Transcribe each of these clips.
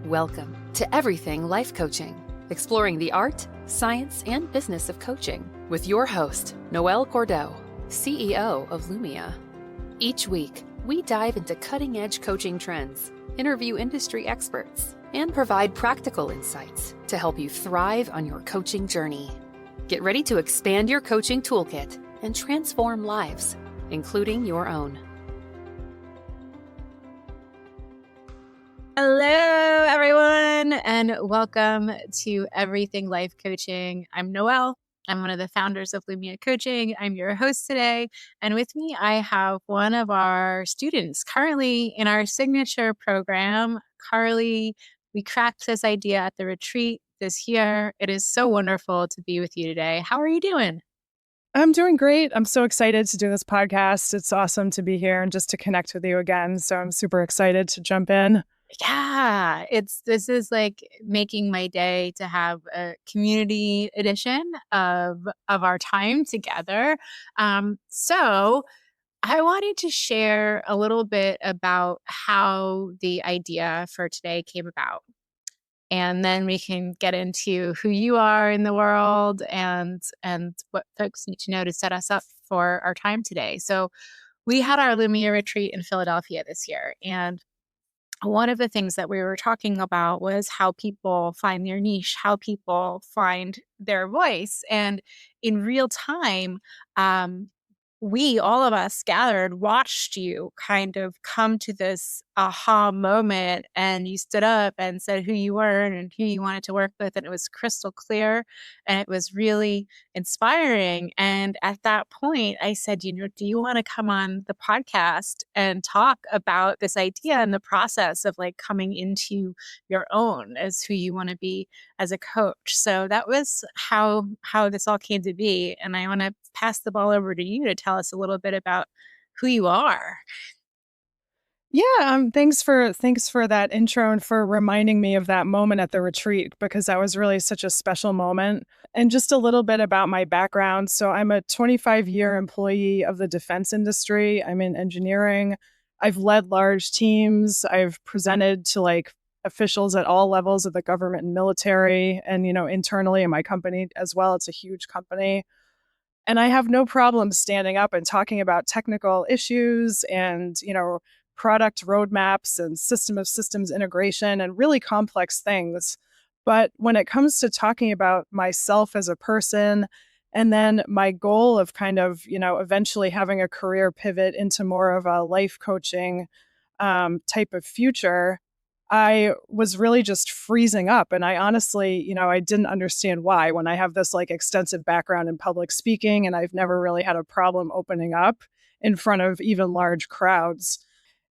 Welcome to Everything Life Coaching, exploring the art, science, and business of coaching with your host, Noelle Cordeaux, CEO of Lumia. Each week, we dive into cutting-edge coaching trends, interview industry experts, and provide practical insights to help you thrive on your coaching journey. Get ready to expand your coaching toolkit and transform lives, including your own. Hello, everyone, and welcome to Everything Life Coaching. I'm Noelle. I'm one of the founders of Lumia Coaching. I'm your host today. And with me, I have one of our students currently in our signature program. Carly, we cracked this idea at the retreat this year. It is so wonderful to be with you today. How are you doing? I'm doing great. I'm so excited to do this podcast. It's awesome to be here and just to connect with you again. So I'm super excited to jump in. Yeah, this is like making my day to have a community edition of our time together. So I wanted to share a little bit about how the idea for today came about. And then we can get into who you are in the world and what folks need to know to set us up for our time today. So we had our Lumia retreat in Philadelphia this year, and one of the things that we were talking about was how people find their niche, how people find their voice. And in real time, all of us gathered, watched you kind of come to this aha moment, and you stood up and said who you were and who you wanted to work with. And it was crystal clear and it was really inspiring. And at that point, I said, do you want to come on the podcast and talk about this idea and the process of like coming into your own as who you want to be as a coach? So that was how this all came to be. And I want to pass the ball over to you to tell us a little bit about who you are. Yeah, thanks for that intro and for reminding me of that moment at the retreat, because that was really such a special moment. And just a little bit about my background. So I'm a 25-year employee of the defense industry. I'm in engineering. I've led large teams. I've presented to like officials at all levels of the government and military, and internally in my company as well. It's a huge company. And I have no problem standing up and talking about technical issues and, product roadmaps and system of systems integration and really complex things. But when it comes to talking about myself as a person, and then my goal of kind of, eventually having a career pivot into more of a life coaching type of future, I was really just freezing up. And I honestly, I didn't understand why, when I have this like extensive background in public speaking and I've never really had a problem opening up in front of even large crowds.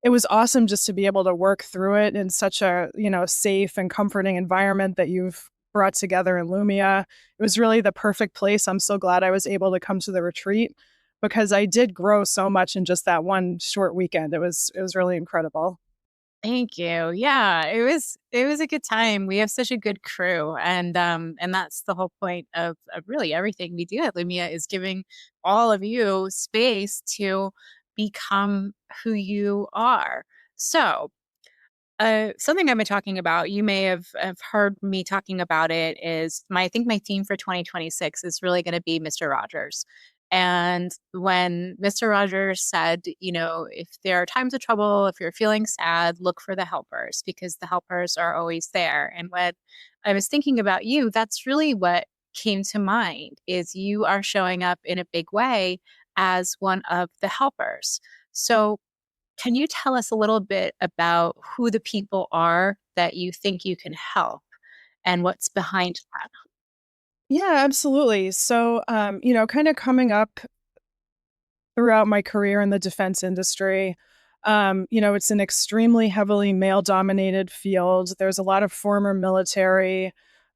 It was awesome just to be able to work through it in such a, safe and comforting environment that you've brought together in Lumia. It was really the perfect place. I'm so glad I was able to come to the retreat, because I did grow so much in just that one short weekend. It was really incredible. Thank you. Yeah, it was a good time. We have such a good crew, and that's the whole point of really everything we do at Lumia, is giving all of you space to become who you are. So, something I've been talking about, you may have heard me talking about it, is I think my theme for 2026 is really going to be Mr. Rogers. And when Mr. Rogers said, if there are times of trouble, if you're feeling sad, look for the helpers, because the helpers are always there. And when I was thinking about you, that's really what came to mind, is you are showing up in a big way as one of the helpers. So can you tell us a little bit about who the people are that you think you can help and what's behind that? Yeah, absolutely. So, kind of coming up throughout my career in the defense industry, it's an extremely heavily male-dominated field. There's a lot of former military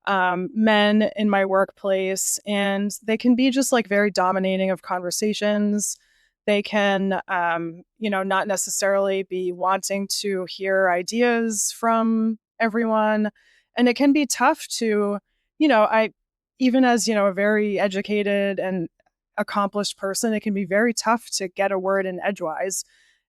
men in my workplace, and they can be just like very dominating of conversations. They can, not necessarily be wanting to hear ideas from everyone. And it can be tough to, even as, a very educated and accomplished person, it can be very tough to get a word in edgewise.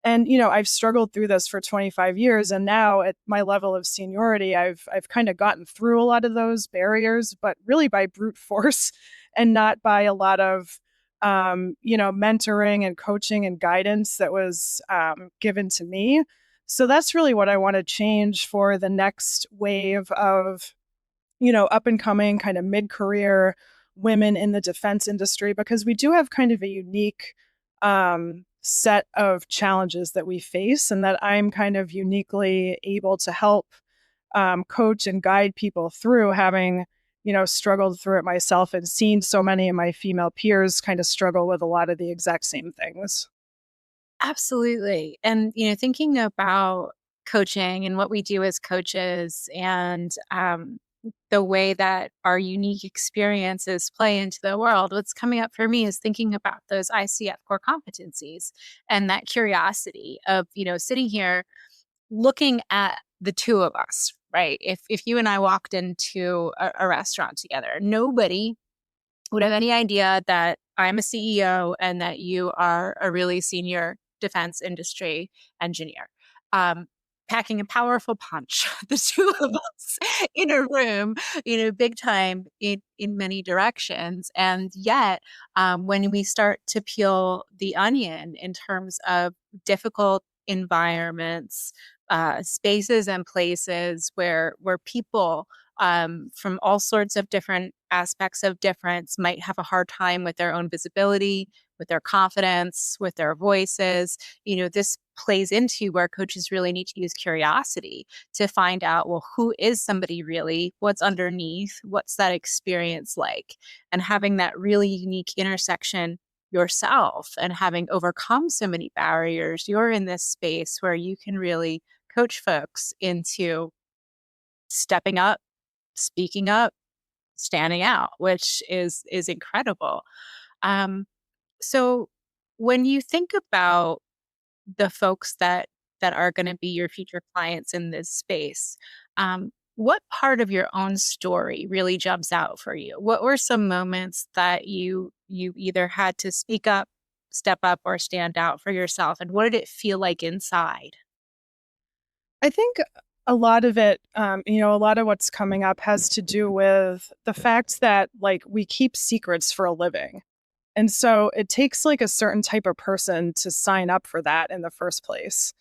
And, I've struggled through this for 25 years. And now at my level of seniority, I've kind of gotten through a lot of those barriers, but really by brute force and not by a lot of, mentoring and coaching and guidance that was given to me. So that's really what I want to change for the next wave of, up and coming kind of mid career women in the defense industry, because we do have kind of a unique set of challenges that we face, and that I'm kind of uniquely able to help coach and guide people through, having, struggled through it myself and seen so many of my female peers kind of struggle with a lot of the exact same things. Absolutely. And, thinking about coaching and what we do as coaches and the way that our unique experiences play into the world, what's coming up for me is thinking about those ICF core competencies and that curiosity of, sitting here looking at the two of us, right? If you and I walked into a restaurant together, nobody would have any idea that I'm a CEO and that you are a really senior defense industry engineer. Um, Packing a powerful punch, the two of us in a room, big time in many directions. And yet, when we start to peel the onion in terms of difficult environments, spaces and places where people from all sorts of different aspects of difference might have a hard time with their own visibility, with their confidence, with their voices. This plays into where coaches really need to use curiosity to find out, well, who is somebody really? What's underneath? What's that experience like? And having that really unique intersection yourself and having overcome so many barriers, you're in this space where you can really coach folks into stepping up, speaking up, standing out, which is incredible. Um, so when you think about the folks that are going to be your future clients in this space, what part of your own story really jumps out for you? What were some moments that you either had to speak up, step up, or stand out for yourself, and what did it feel like inside? I think a lot of it, a lot of what's coming up has to do with the fact that like we keep secrets for a living. And so it takes like a certain type of person to sign up for that in the first place.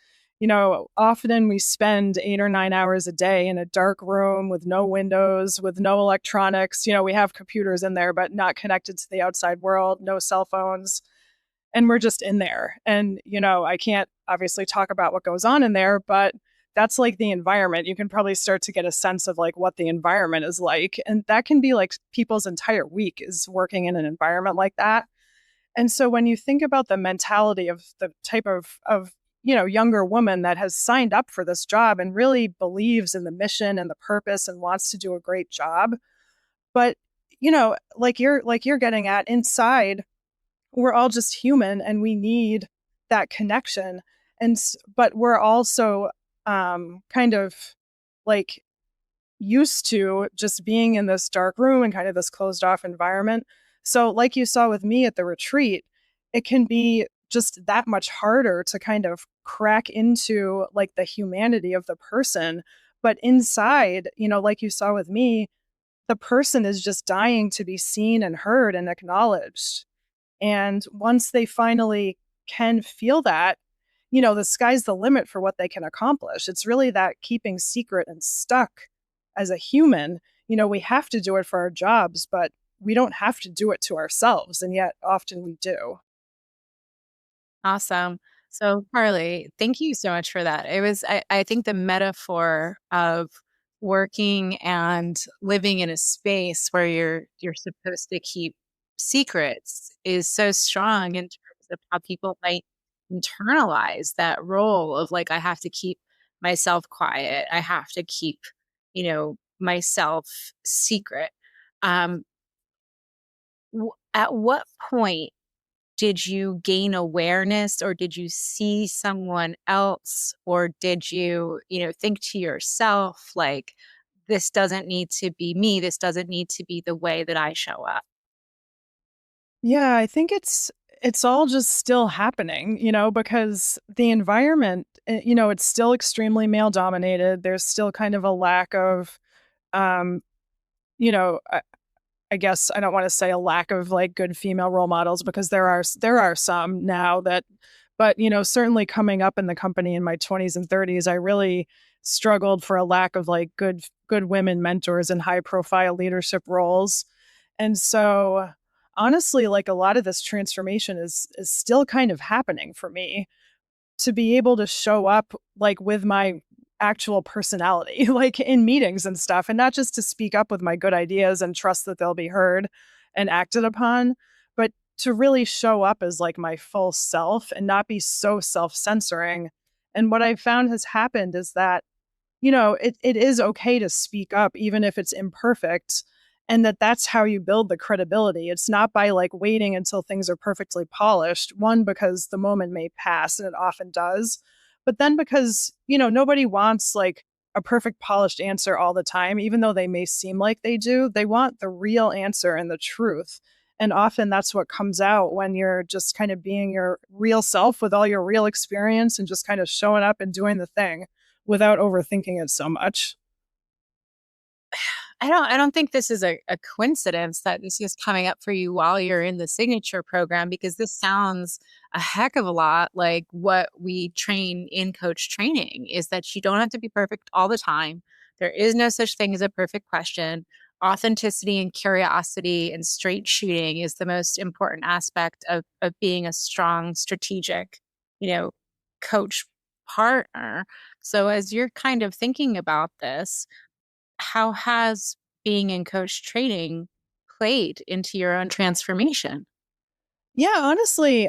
Often we spend 8 or 9 hours a day in a dark room with no windows, with no electronics. We have computers in there, but not connected to the outside world, no cell phones. And we're just in there. And, I can't obviously talk about what goes on in there, but that's like the environment. You can probably start to get a sense of like what the environment is like. And that can be like people's entire week is working in an environment like that. And so when you think about the mentality of the type of younger woman that has signed up for this job and really believes in the mission and the purpose and wants to do a great job, but like you're getting at, inside we're all just human and we need that connection. But we're also kind of like used to just being in this dark room and kind of this closed off environment. So, like you saw with me at the retreat, it can be just that much harder to kind of crack into like the humanity of the person. But inside, like you saw with me, the person is just dying to be seen and heard and acknowledged. And once they finally can feel that, the sky's the limit for what they can accomplish. It's really that keeping secret and stuck as a human. We have to do it for our jobs, but we don't have to do it to ourselves. And yet often we do. Awesome. So, Carly, thank you so much for that. I think the metaphor of working and living in a space where you're supposed to keep secrets is so strong in terms of how people might internalize that role of like, I have to keep myself quiet. I have to keep, myself secret. Um, at what point did you gain awareness, or did you see someone else, or did you, think to yourself like, this doesn't need to be me, this doesn't need to be the way that I show up? Yeah, I think it's all just still happening, because the environment, it's still extremely male dominated. There's still kind of a lack of, um, you know, I guess I don't want to say a lack of like good female role models, because there are some now that, but certainly coming up in the company in my 20s and 30s, I really struggled for a lack of like good women mentors in high profile leadership roles. And so honestly, like a lot of this transformation is still kind of happening for me, to be able to show up like with my actual personality, like in meetings and stuff, and not just to speak up with my good ideas and trust that they'll be heard and acted upon, but to really show up as like my full self and not be so self-censoring. And what I found has happened is that, it is okay to speak up, even if it's imperfect, and that's how you build the credibility. It's not by like waiting until things are perfectly polished. One, because the moment may pass, and it often does. But then because, nobody wants like a perfect polished answer all the time, even though they may seem like they do. They want the real answer and the truth. And often that's what comes out when you're just kind of being your real self with all your real experience and just kind of showing up and doing the thing without overthinking it so much. I don't think this is a coincidence that this is coming up for you while you're in the signature program, because this sounds a heck of a lot like what we train in coach training, is that you don't have to be perfect all the time. There is no such thing as a perfect question. Authenticity and curiosity and straight shooting is the most important aspect of being a strong strategic, you know, coach partner. So as you're kind of thinking about this, how has being in coach training played into your own transformation? Yeah, honestly,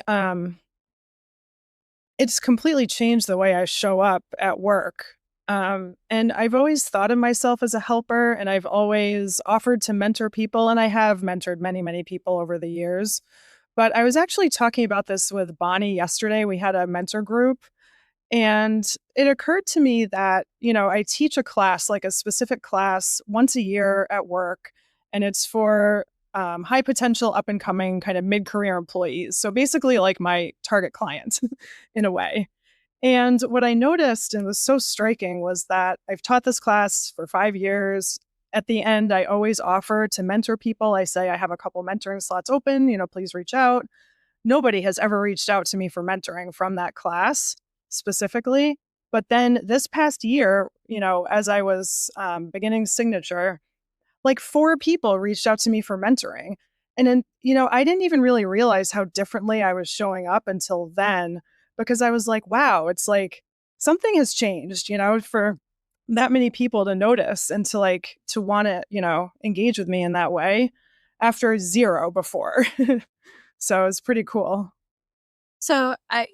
it's completely changed the way I show up at work. And I've always thought of myself as a helper, and I've always offered to mentor people, and I have mentored many, many people over the years. But I was actually talking about this with Bonnie yesterday. We had a mentor group, and it occurred to me that, I teach a class, like a specific class once a year at work, and it's for high potential, up and coming kind of mid career employees. So basically, like my target client in a way. And what I noticed and was so striking was that I've taught this class for 5 years. At the end, I always offer to mentor people. I say, I have a couple mentoring slots open, please reach out. Nobody has ever reached out to me for mentoring from that class specifically. But then this past year, as I was beginning Signature, like 4 people reached out to me for mentoring. And then, I didn't even really realize how differently I was showing up until then, because I was like, wow, it's like something has changed, for that many people to notice and to want to, engage with me in that way after zero before. So it's pretty cool. So I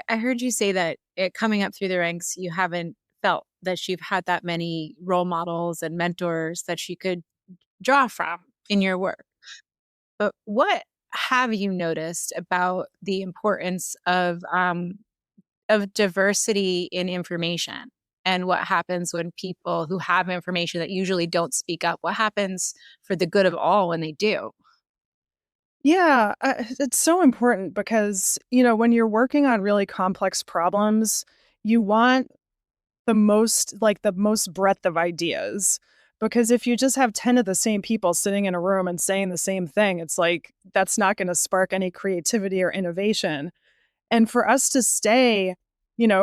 heard you say that coming up through the ranks, you haven't felt that you've had that many role models and mentors that you could draw from in your work. But what have you noticed about the importance of diversity in information, and what happens when people who have information that usually don't speak up? What happens for the good of all when they do? Yeah, it's so important because, when you're working on really complex problems, you want the most breadth of ideas. Because if you just have 10 of the same people sitting in a room and saying the same thing, it's like that's not going to spark any creativity or innovation. And for us to stay,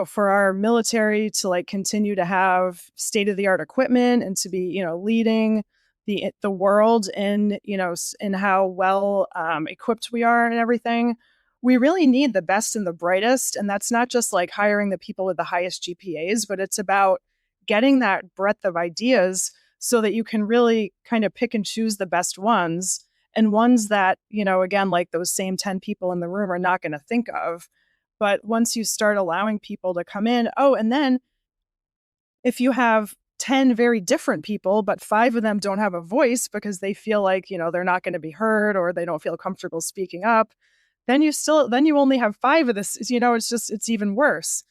for our military to like continue to have state of the art equipment and to be, leading the world in, in how well equipped we are and everything, we really need the best and the brightest. And that's not just like hiring the people with the highest GPAs, but it's about getting that breadth of ideas so that you can really kind of pick and choose the best ones, and ones that, again, like those same 10 people in the room are not going to think of. But once you start allowing people to come in, oh, and then if you have 10 very different people, but 5 of them don't have a voice because they feel like, they're not going to be heard or they don't feel comfortable speaking up, then you only have 5 of this, it's even worse.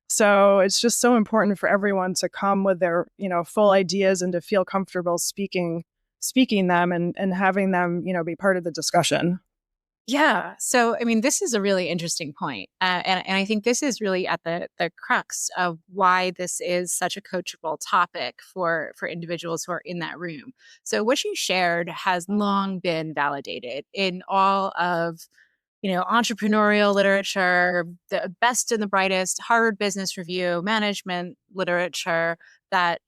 So it's just so important for everyone to come with their, full ideas and to feel comfortable speaking them and having them, be part of the discussion. Yeah. So, I mean, this is a really interesting point. And I think this is really at the crux of why this is such a coachable topic for individuals who are in that room. So what you shared has long been validated in all of, entrepreneurial literature, the best and the brightest, Harvard Business Review, management literature, that,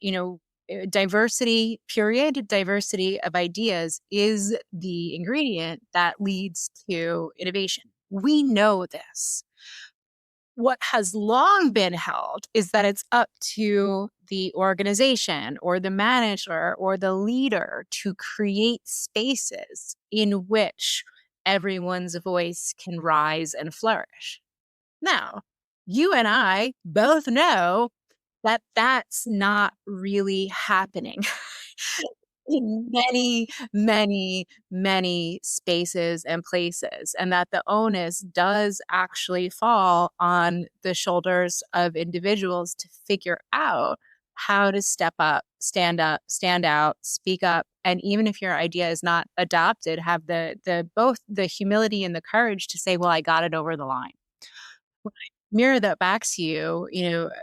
diversity, period, diversity of ideas is the ingredient that leads to innovation. We know this. What has long been held is that it's up to the organization or the manager or the leader to create spaces in which everyone's voice can rise and flourish. Now, you and I both know that that's not really happening in many, many, many spaces and places, and that the onus does actually fall on the shoulders of individuals to figure out how to step up, stand out, speak up, and even if your idea is not adopted, have the both the humility and the courage to say, "Well, I got it over the line." Mirror that back to you,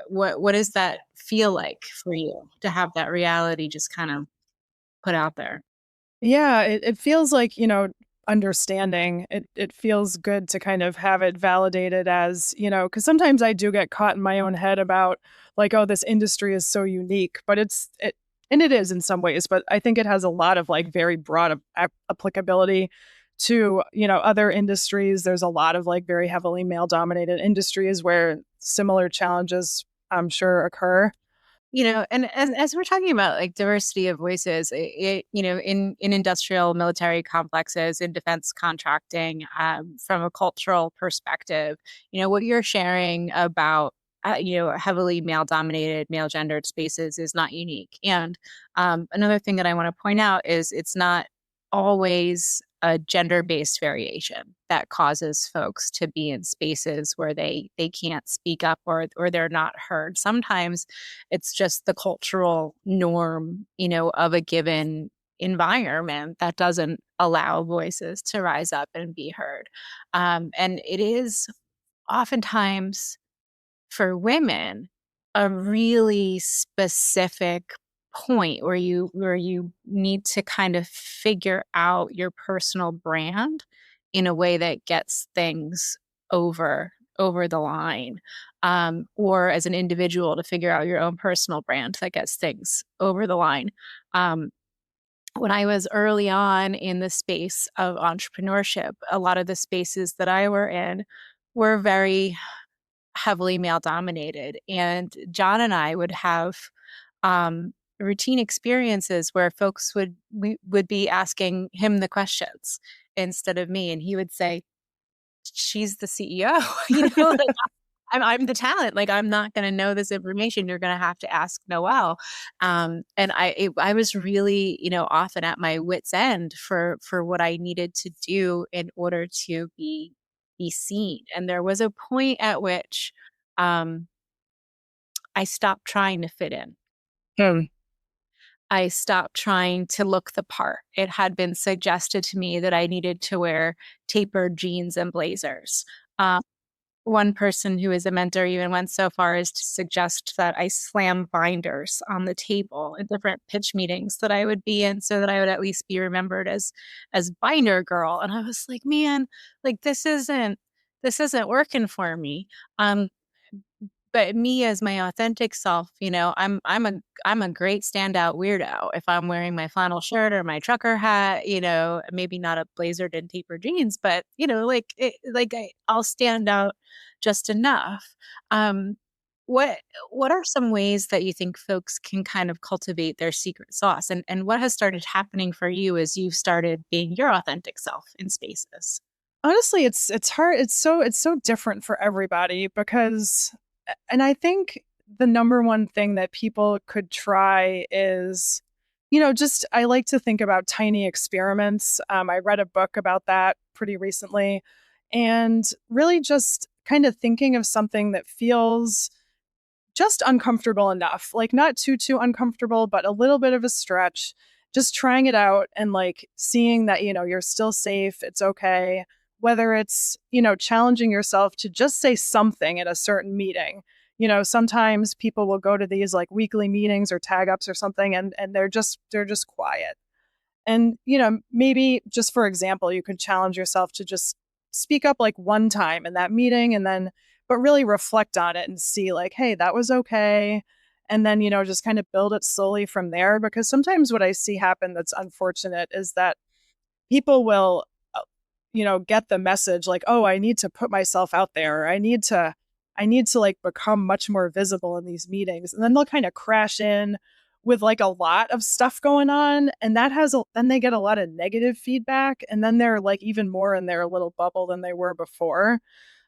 what does that feel like for you to have that reality just kind of put out there? Yeah, it feels like, understanding. It feels good to kind of have it validated as, because sometimes I do get caught in my own head about like, oh, this industry is so unique, but and it is in some ways, but I think it has a lot of like very broad applicability to, other industries. There's a lot of like very heavily male dominated industries where similar challenges, I'm sure, occur. And as we're talking about like diversity of voices, in industrial military complexes, in defense contracting, from a cultural perspective, what you're sharing about, heavily male dominated, male gendered spaces is not unique. And another thing that I want to point out is it's not always a gender-based variation that causes folks to be in spaces where they can't speak up or they're not heard. Sometimes it's just the cultural norm, of a given environment that doesn't allow voices to rise up and be heard. And it is oftentimes for women a really specific point where you need to kind of figure out your personal brand in a way that gets things over the line, or as an individual to figure out your own personal brand that gets things over the line. um, when I was early on in the space of entrepreneurship, a lot of the spaces that I were in were very heavily male dominated. And John and I would have routine experiences where folks we would be asking him the questions instead of me. And he would say, "She's the CEO." Like, I'm the talent. Like, I'm not going to know this information. You're going to have to ask Noelle. And I was really, often at my wit's end for what I needed to do in order to be seen. And there was a point at which um, I stopped trying to fit in. Hmm. I stopped trying to look the part. It had been suggested to me that I needed to wear tapered jeans and blazers. One person who is a mentor even went so far as to suggest that I slam binders on the table in different pitch meetings that I would be in so that I would at least be remembered as binder girl. And I was like, man, like this isn't working for me. But me as my authentic self, I'm a great standout weirdo if I'm wearing my flannel shirt or my trucker hat, maybe not a blazer and tapered jeans, but I'll stand out just enough. Um, what what are some ways that you think folks can kind of cultivate their secret sauce, and what has started happening for you as you've started being your authentic self in spaces? Honestly, it's hard. It's so different for everybody because, and I think the number one thing that people could try is, just I like to think about tiny experiments. I read a book about that pretty recently, and really just kind of thinking of something that feels just uncomfortable enough, like not too uncomfortable, but a little bit of a stretch. Just trying it out and like seeing that, you're still safe, it's okay. whether it's, challenging yourself to just say something at a certain meeting. Sometimes people will go to these like weekly meetings or tag ups or something, and they're just quiet. And, maybe just for example, you could challenge yourself to just speak up like one time in that meeting and then, but really reflect on it and see like, hey, that was okay. And then, just kind of build it slowly from there. Because sometimes what I see happen that's unfortunate is that people will, get the message like, oh, I need to put myself out there. I need to like become much more visible in these meetings. And then they'll kind of crash in with like a lot of stuff going on. And then they get a lot of negative feedback. And then they're like even more in their little bubble than they were before.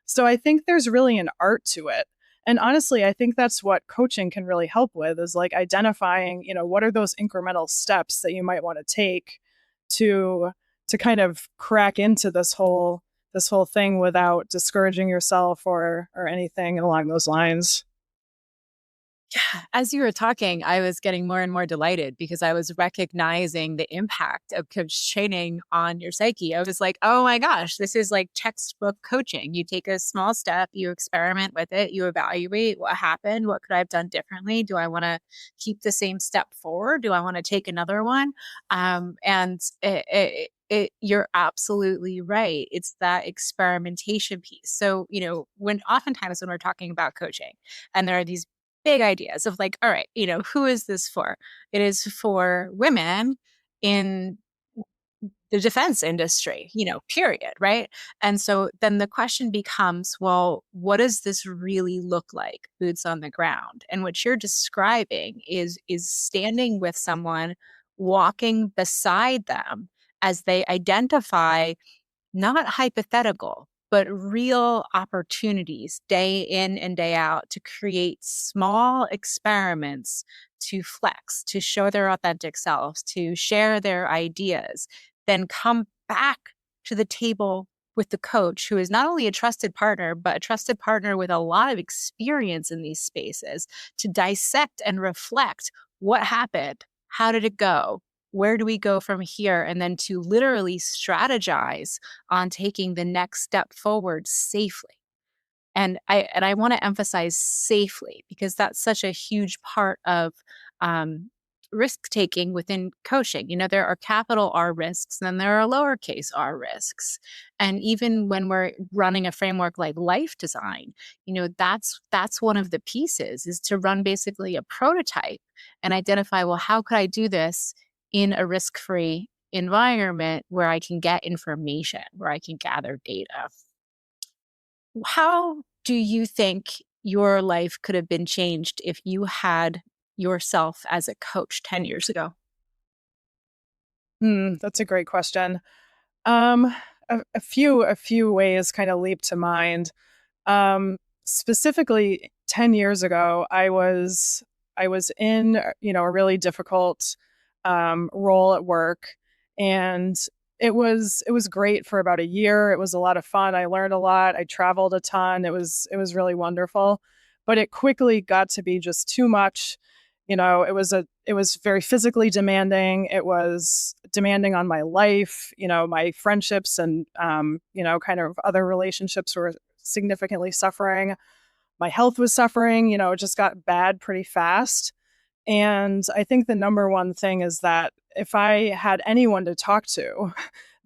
So I think there's really an art to it. And honestly, I think that's what coaching can really help with is like identifying, what are those incremental steps that you might want to take to kind of crack into this whole thing without discouraging yourself or anything along those lines. Yeah, as you were talking, I was getting more and more delighted because I was recognizing the impact of coach training on your psyche. I was like, oh my gosh, this is like textbook coaching. You take a small step, you experiment with it, you evaluate what happened, what could I have done differently? Do I want to keep the same step forward? Do I want to take another one? And you're absolutely right. It's that experimentation piece. So, when oftentimes when we're talking about coaching and there are these big ideas of like, all right, who is this for? It is for women in the defense industry, period. Right. And so then the question becomes, well, what does this really look like? Boots on the ground. And what you're describing is standing with someone, walking beside them as they identify not hypothetical, but real opportunities day in and day out to create small experiments to flex, to show their authentic selves, to share their ideas, then come back to the table with the coach who is not only a trusted partner, but a trusted partner with a lot of experience in these spaces to dissect and reflect what happened. How did it go? Where do we go from here? And then to literally strategize on taking the next step forward safely. And I want to emphasize safely because that's such a huge part of um, risk taking within coaching. There are capital R risks and there are lowercase r risks. And even when we're running a framework like life design, that's one of the pieces is to run basically a prototype and identify, well, how could I do this in a risk-free environment where I can get information, where I can gather data? How do you think your life could have been changed if you had yourself as a coach 10 years ago? That's a great question. Um, a few ways kind of leap to mind. Specifically, 10 years ago, I was in a really difficult role at work, and it was great for about a year. It was a lot of fun. I learned a lot. I traveled a ton. It was really wonderful, but it quickly got to be just too much. It was very physically demanding. It was demanding on my life. My friendships and kind of other relationships were significantly suffering. My health was suffering. It just got bad pretty fast. And I think the number one thing is that if I had anyone to talk to,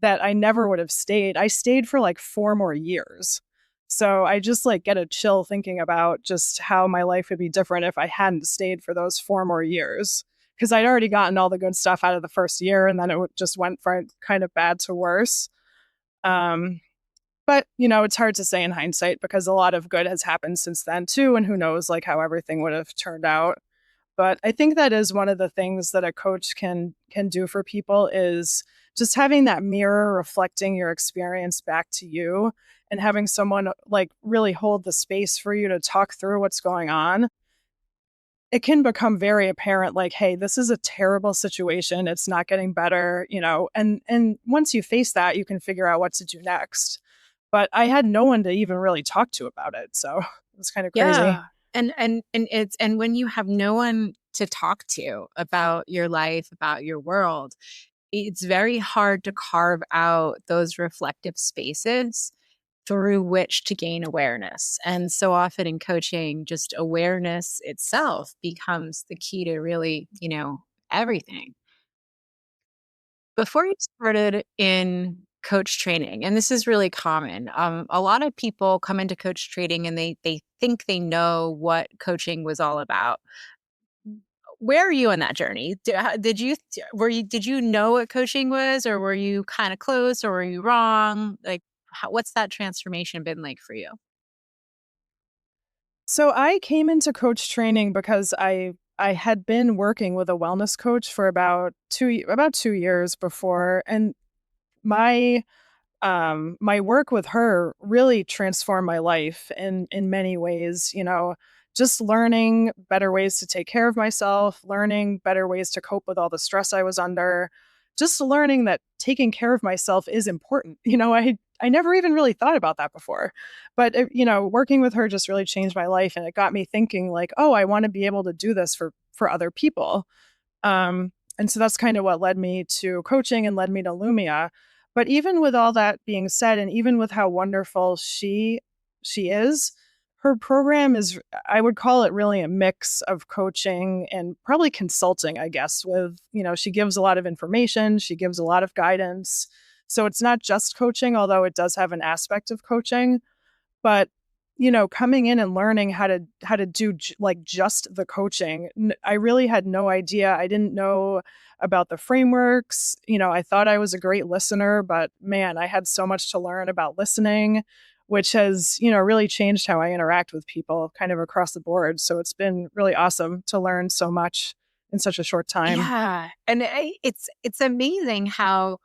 that I never would have stayed. I stayed for like 4 more years. So I just like get a chill thinking about just how my life would be different if I hadn't stayed for those 4 more years. Because I'd already gotten all the good stuff out of the first year, and then just went from kind of bad to worse. Um, but it's hard to say in hindsight because a lot of good has happened since then too, and who knows like how everything would have turned out. But I think that is one of the things that a coach can do for people is just having that mirror reflecting your experience back to you and having someone like really hold the space for you to talk through what's going on. It can become very apparent like, hey, this is a terrible situation. It's not getting better, and once you face that, you can figure out what to do next. But I had no one to even really talk to about it. So it was kind of crazy. Yeah. And when you have no one to talk to about your life, about your world, it's very hard to carve out those reflective spaces through which to gain awareness. And so often in coaching, just awareness itself becomes the key to really, everything. Before you started in coach training, and this is really common, a lot of people come into coach training and they think they know what coaching was all about. Where are you on that journey? Did you know what coaching was, or were you kind of close, or were you wrong? Like, what's that transformation been like for you? So I came into coach training because I had been working with a wellness coach for about 2 years before, and my my work with her really transformed my life in many ways. Just learning better ways to take care of myself, learning better ways to cope with all the stress I was under, just learning that taking care of myself is important. I never even really thought about that before, but working with her just really changed my life, and it got me thinking like, oh, I want to be able to do this for other people. And so that's kind of what led me to coaching and led me to Lumia. But even with all that being said, and even with how wonderful she is, her program is, I would call it really a mix of coaching and probably consulting, I guess, she gives a lot of information, she gives a lot of guidance. So it's not just coaching, although it does have an aspect of coaching. But coming in and learning how to do like just the coaching, I really had no idea. I didn't know about the frameworks. I thought I was a great listener, but man, I had so much to learn about listening, which has really changed how I interact with people kind of across the board. So it's been really awesome to learn so much in such a short time. Yeah, and it's amazing how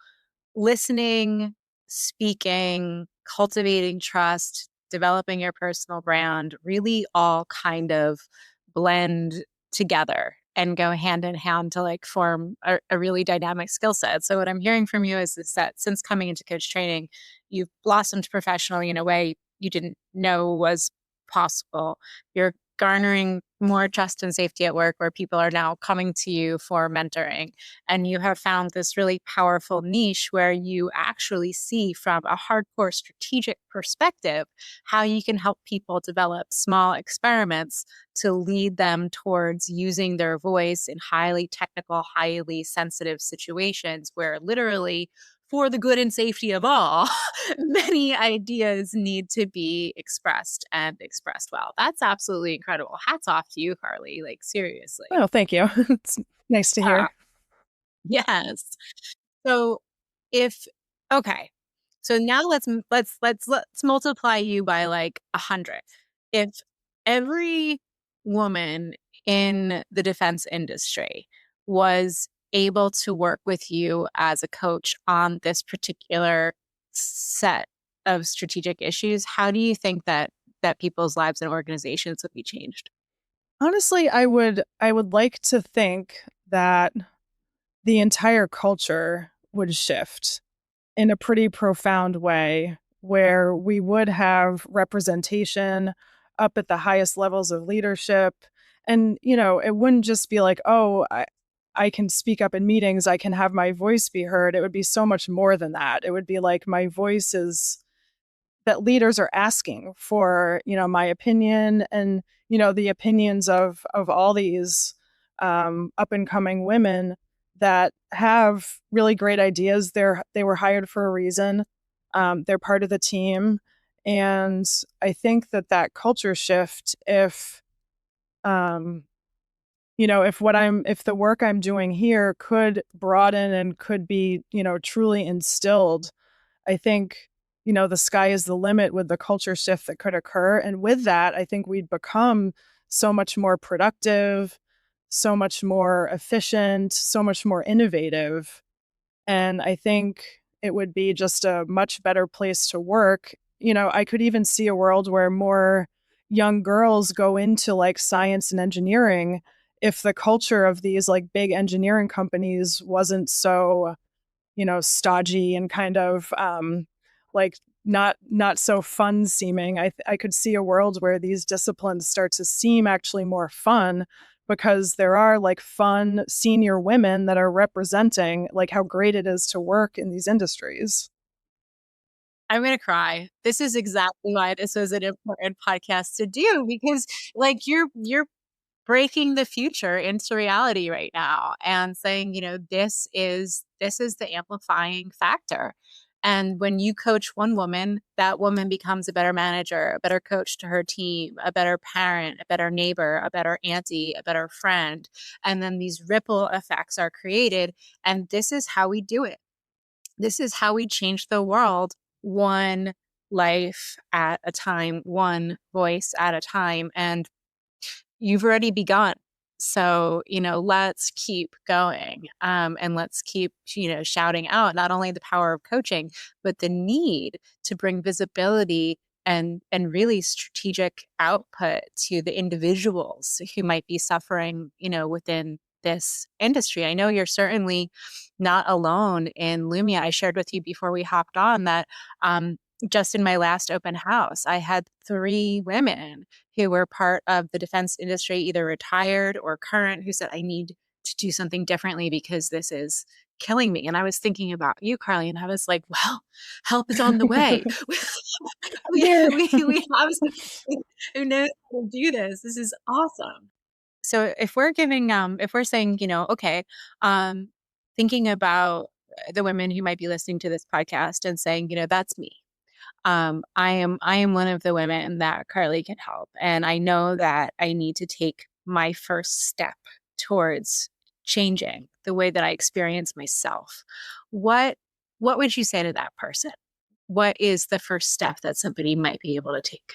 listening, speaking, cultivating trust, developing your personal brand really all kind of blend together and go hand in hand to like form a really dynamic skill set. So what I'm hearing from you is that since coming into coach training, you've blossomed professionally in a way you didn't know was possible. You're garnering more trust and safety at work where people are now coming to you for mentoring. And you have found this really powerful niche where you actually see from a hardcore strategic perspective how you can help people develop small experiments to lead them towards using their voice in highly technical, highly sensitive situations where literally for the good and safety of all, many ideas need to be expressed and expressed well. That's absolutely incredible. Hats off to you, Carly. Like, seriously. Oh, thank you. It's nice to Uh, hear. yes. So if okay. So now let's multiply you by like 100. If every woman in the defense industry was able to work with you as a coach on this particular set of strategic issues, how do you think that people's lives and organizations would be changed? Honestly, I would like to think that the entire culture would shift in a pretty profound way, where we would have representation up at the highest levels of leadership. And, it wouldn't just be like, oh, I can speak up in meetings, I can have my voice be heard. It would be so much more than that. It would be like my voice is that leaders are asking for, my opinion and, the opinions of all these up and coming women that have really great ideas. They were hired for a reason. They're part of the team. And I think that culture shift, um, if the work I'm doing here could broaden and could be, truly instilled, I think, the sky is the limit with the culture shift that could occur. And with that, I think we'd become so much more productive, so much more efficient, so much more innovative. And I think it would be just a much better place to work. I could even see a world where more young girls go into like science and engineering if the culture of these like big engineering companies wasn't so stodgy and kind of like not so fun seeming. I could see a world where these disciplines start to seem actually more fun because there are like fun senior women that are representing like how great it is to work in these industries. I'm going to cry. This is exactly why this was an important podcast to do, because like you're breaking the future into reality right now and saying, this is the amplifying factor. And when you coach one woman, that woman becomes a better manager, a better coach to her team, a better parent, a better neighbor, a better auntie, a better friend. And then these ripple effects are created. And this is how we do it. This is how we change the world, one life at a time, one voice at a time. And you've already begun. So, let's keep going, and let's keep, shouting out not only the power of coaching, but the need to bring visibility and really strategic output to the individuals who might be suffering, within this industry. I know you're certainly not alone in Lumia. I shared with you before we hopped on that just in my last open house, I had 3 women who were part of the defense industry, either retired or current, who said, I need to do something differently because this is killing me. And I was thinking about you, Carly, and I was like, well, help is on the way. Yeah. we have someone who knows how to do this. This is awesome. So if we're if we're saying, okay, thinking about the women who might be listening to this podcast and saying, that's me. I am one of the women that Carly can help. And I know that I need to take my first step towards changing the way that I experience myself. What would you say to that person? What is the first step that somebody might be able to take?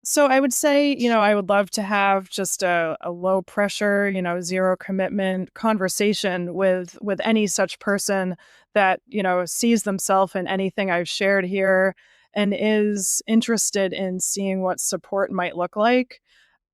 So I would say, I would love to have just a low pressure, zero commitment conversation with any such person that, sees themselves in anything I've shared here and is interested in seeing what support might look like.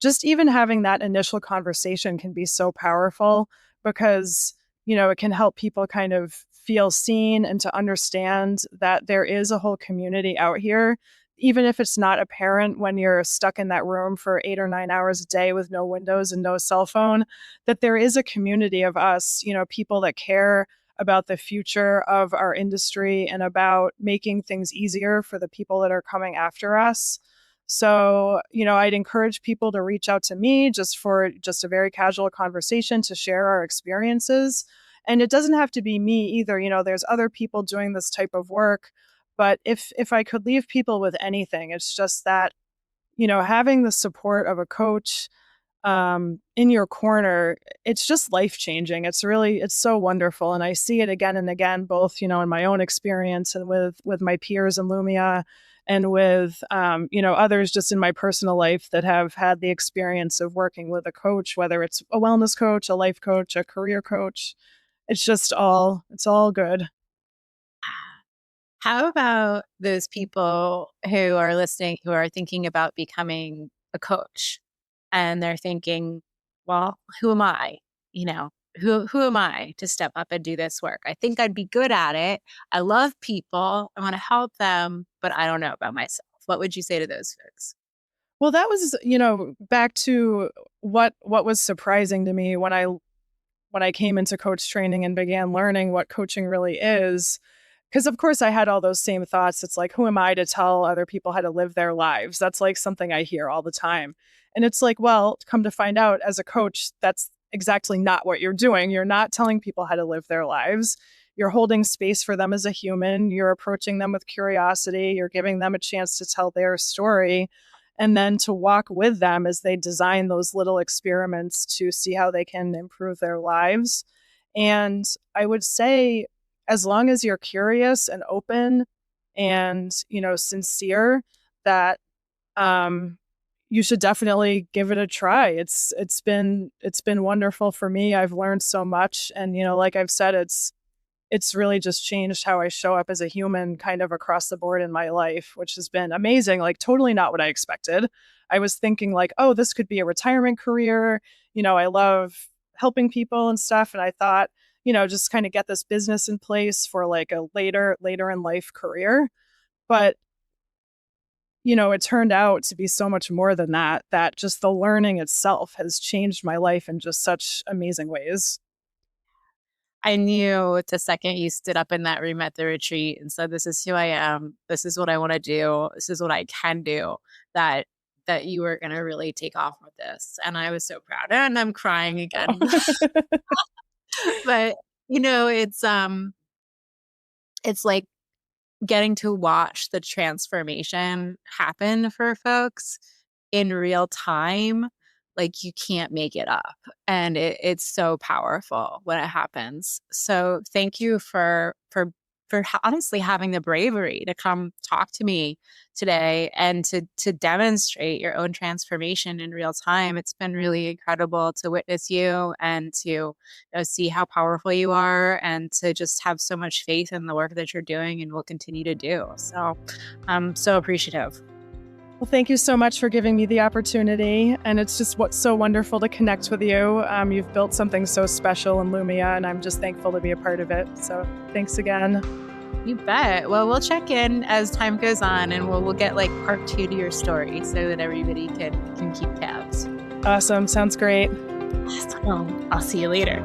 Just even having that initial conversation can be so powerful because, it can help people kind of feel seen and to understand that there is a whole community out here, even if it's not apparent when you're stuck in that room for 8 or 9 hours a day with no windows and no cell phone, that there is a community of us, people that care about the future of our industry and about making things easier for the people that are coming after us. So, I'd encourage people to reach out to me just for just a very casual conversation to share our experiences. And it doesn't have to be me either. There's other people doing this type of work. But if I could leave people with anything, it's just that, having the support of a coach in your corner, it's just life changing. It's so wonderful. And I see it again and again, both, in my own experience and with my peers in Lumia and with, others just in my personal life that have had the experience of working with a coach, whether it's a wellness coach, a life coach, a career coach. It's all good. How about those people who are listening, who are thinking about becoming a coach and they're thinking, well, who am I? Who am I to step up and do this work? I think I'd be good at it. I love people. I want to help them, but I don't know about myself. What would you say to those folks? Well, that was, back to what was surprising to me when I came into coach training and began learning what coaching really is. Because of course I had all those same thoughts. It's like, who am I to tell other people how to live their lives? That's like something I hear all the time. And it's like, well, come to find out, as a coach, that's exactly not what you're doing. You're not telling people how to live their lives. You're holding space for them as a human. You're approaching them with curiosity. You're giving them a chance to tell their story and then to walk with them as they design those little experiments to see how they can improve their lives. And I would say, as long as you're curious and open and, sincere, that you should definitely give it a try. It's been wonderful for me. I've learned so much. And, like I've said, it's really just changed how I show up as a human kind of across the board in my life, which has been amazing. Like totally not what I expected. I was thinking like, oh, this could be a retirement career. I love helping people and stuff. And I thought, just kind of get this business in place for like a later in life career. But, it turned out to be so much more than that, that just the learning itself has changed my life in just such amazing ways. I knew the second you stood up in that room at the retreat and said, "This is who I am. This is what I want to do. This is what I can do," that you were going to really take off with this. And I was so proud. And I'm crying again. But it's like getting to watch the transformation happen for folks in real time. Like, you can't make it up. And it's so powerful when it happens. So thank you for honestly having the bravery to come talk to me today and to demonstrate your own transformation in real time. It's been really incredible to witness you and to see how powerful you are, and to just have so much faith in the work that you're doing and will continue to do. So I'm so appreciative. Well, thank you so much for giving me the opportunity. And it's just what's so wonderful to connect with you. You've built something so special in Lumia, and I'm just thankful to be a part of it. So thanks again. You bet. Well, we'll check in as time goes on, and we'll get like part 2 to your story so that everybody can keep tabs. Awesome. Sounds great. Awesome. I'll see you later.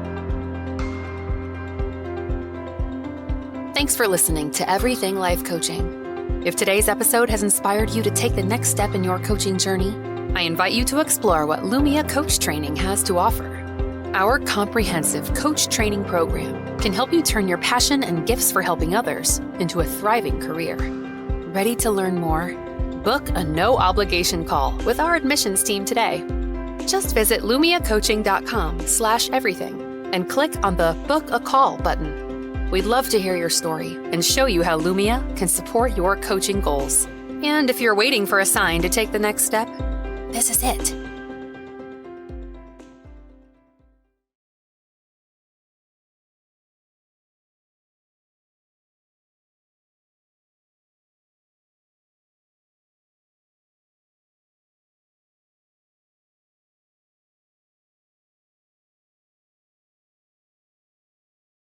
Thanks for listening to Everything Life Coaching. If today's episode has inspired you to take the next step in your coaching journey, I invite you to explore what Lumia Coach Training has to offer. Our comprehensive coach training program can help you turn your passion and gifts for helping others into a thriving career. Ready to learn more? Book a no-obligation call with our admissions team today. Just visit lumiacoaching.com/everything and click on the Book a Call button. We'd love to hear your story and show you how Lumia can support your coaching goals. And if you're waiting for a sign to take the next step, this is it.